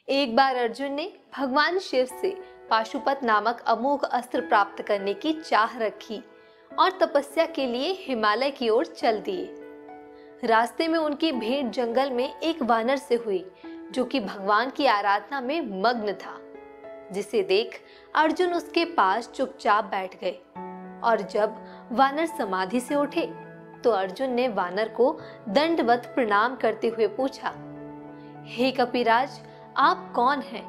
एक बार अर्जुन ने भगवान शिव से पाशुपत नामक अमोघ अस्त्र प्राप्त करने की चाह रखी और तपस्या के लिए हिमालय की ओर चल दिए। रास्ते में उनकी भेंट जंगल में एक वानर से हुई जो कि भगवान की आराधना में मग्न था, जिसे देख अर्जुन उसके पास चुपचाप बैठ गए। और जब वानर समाधि से उठे तो अर्जुन ने वानर को दंडवत प्रणाम करते हुए पूछा, हे कपिराज, आप कौन हैं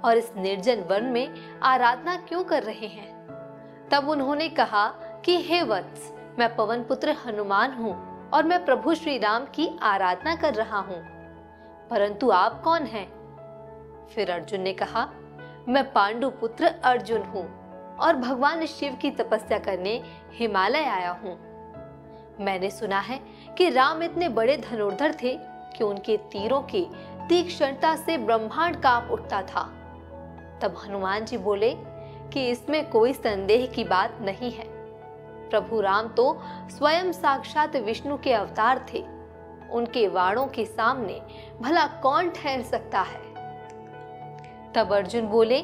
और इस निर्जन वन में आराधना क्यों कर रहे हैं? तब उन्होंने कहा कि हे वत्स, मैं पवन पुत्र हनुमान हूँ और मैं प्रभु श्री राम की आराधना कर रहा हूँ। परंतु आप कौन हैं? फिर अर्जुन ने कहा, मैं पांडु पुत्र अर्जुन हूँ और भगवान शिव की तपस्या करने हिमालय आया हूँ। मैंने सुना है कि राम इतने बड़े धनुर्धर थे कि उनके तीरों की तीक्ष्णता से ब्रह्मांड कांप उठता था। तब हनुमान जी बोले कि इसमें कोई संदेह की बात नहीं है। प्रभु राम तो स्वयं साक्षात विष्णु के अवतार थे। उनके वाणों के सामने भला कौन ठहर सकता है? तब अर्जुन बोले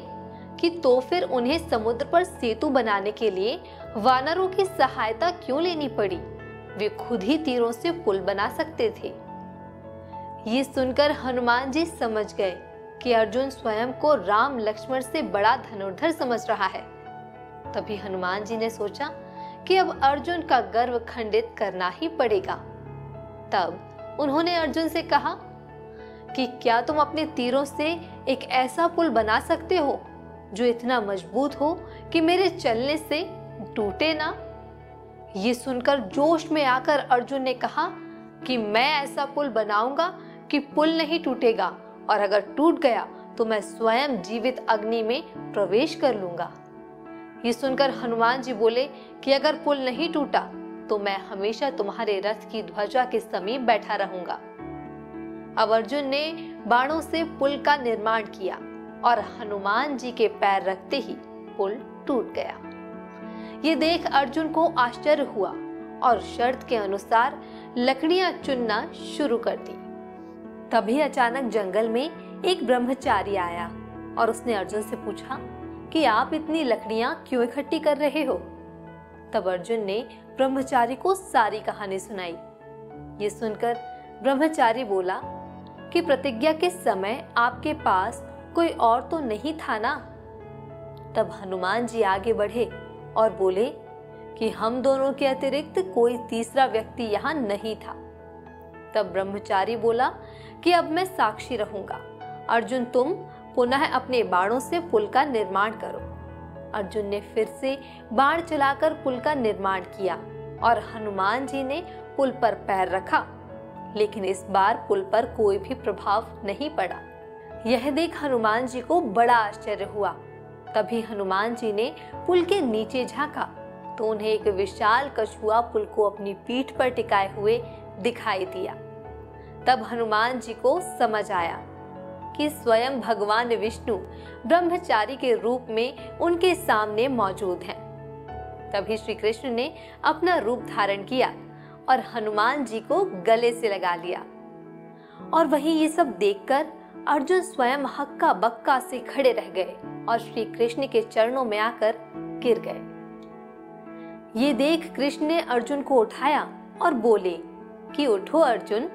कि तो फिर उन्हें समुद्र पर सेतु बनाने के लिए वानरों की सहायता क्यों लेनी पड़ी? वे खुद ही तीरों से पुल बना सकते थे। ये सुनकर हनुमान जी समझ गए कि अर्जुन स्वयं को राम लक्ष्मण से बड़ा धनुर्धर समझ रहा है। तभी हनुमान जी ने सोचा कि अब अर्जुन का गर्व खंडित करना ही पड़ेगा। तब उन्होंने अर्जुन से कहा कि क्या तुम अपने तीरों से एक ऐसा पुल बना सकते हो जो इतना मजबूत हो कि मेरे चलने से टूटे ना? ये सुनकर जोश में आकर अर्जुन ने कहा कि मैं ऐसा पुल बनाऊंगा कि पुल नहीं टूटेगा, और अगर टूट गया तो मैं स्वयं जीवित अग्नि में प्रवेश कर लूंगा। ये सुनकर हनुमान जी बोले कि अगर पुल नहीं टूटा तो मैं हमेशा तुम्हारे रथ की ध्वजा के समीप बैठा रहूंगा। अब अर्जुन ने बाणों से पुल का निर्माण किया और हनुमान जी के पैर रखते ही पुल टूट गया। ये देख अर्जुन को आश्चर्य हुआ और शर्त के अनुसार लकड़ियां चुनना शुरू कर दी। तभी अचानक जंगल में एक ब्रह्मचारी आया और उसने अर्जुन से पूछा कि आप इतनी लकड़ियां क्यों इकट्ठी कर रहे हो? तब अर्जुन ने ब्रह्मचारी को सारी कहानी सुनाई। ये सुनकर ब्रह्मचारी बोला कि प्रतिज्ञा के समय आपके पास कोई और तो नहीं था ना? तब हनुमान जी आगे बढ़े और बोले कि हम दोनों के अतिरिक्त कोई तीसरा व्यक्ति यहाँ नहीं था। तब ब्रह्मचारी बोला कि अब मैं साक्षी रहूंगा। अर्जुन, तुम पुनः अपने बाणों से पुल का निर्माण करो। अर्जुन ने फिर से बाण चलाकर पुल का निर्माण किया और हनुमान जी ने पुल पर पैर रखा, लेकिन इस बार पुल पर कोई भी प्रभाव नहीं पड़ा। यह देख हनुमान जी को बड़ा आश्चर्य हुआ। तभी हनुमान जी ने पुल के नीचे झांका तो उन्हें एक विशाल कछुआ पुल को अपनी पीठ पर टिकाए हुए दिखाई दिया। तब हनुमान जी को समझ आया कि स्वयं भगवान विष्णु ब्रह्मचारी के रूप में उनके सामने मौजूद हैं। तभी श्री कृष्ण ने अपना रूप धारण किया और हनुमान जी को गले से लगा लिया। और वहीं ये सब देखकर अर्जुन स्वयं हक्का बक्का से खड़े रह गए और श्री कृष्ण के चरणों में आकर गिर गए। ये देख कृष्ण ने अर्जुन को उठाया और बोले कि उठो अर्जुन,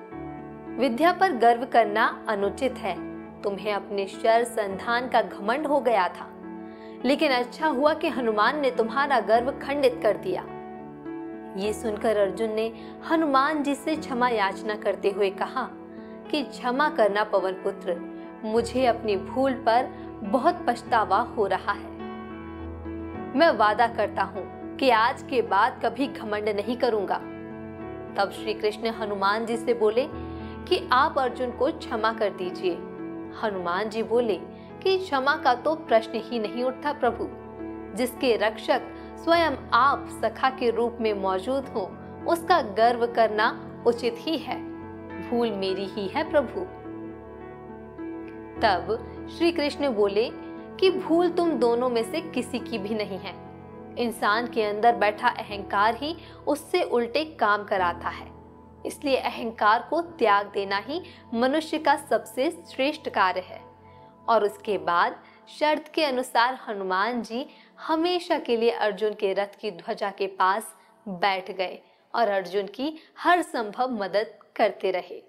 विद्या पर गर्व करना अनुचित है। तुम्हें अपने शर संधान का घमंड हो गया था, लेकिन अच्छा हुआ कि हनुमान ने तुम्हारा गर्व खंडित कर दिया। ये सुनकर अर्जुन ने हनुमान जी से क्षमा याचना करते हुए कहा कि क्षमा करना पवन पुत्र, मुझे अपनी भूल पर बहुत पछतावा हो रहा है। मैं वादा करता हूँ कि आज के बाद कभी घमंड नहीं करूंगा। तब श्री कृष्ण हनुमान जी से बोले कि आप अर्जुन को क्षमा कर दीजिए। हनुमान जी बोले कि क्षमा का तो प्रश्न ही नहीं उठता प्रभु। जिसके रक्षक स्वयं आप सखा के रूप में मौजूद हो, उसका गर्व करना उचित ही है। भूल मेरी ही है प्रभु। तब श्री कृष्ण बोले कि भूल तुम दोनों में से किसी की भी नहीं है। इंसान के अंदर बैठा अहंकार ही उससे उल्टे काम कराता है। इसलिए अहंकार को त्याग देना ही मनुष्य का सबसे श्रेष्ठ कार्य है। और उसके बाद शर्त के अनुसार हनुमान जी हमेशा के लिए अर्जुन के रथ की ध्वजा के पास बैठ गए और अर्जुन की हर संभव मदद करते रहे।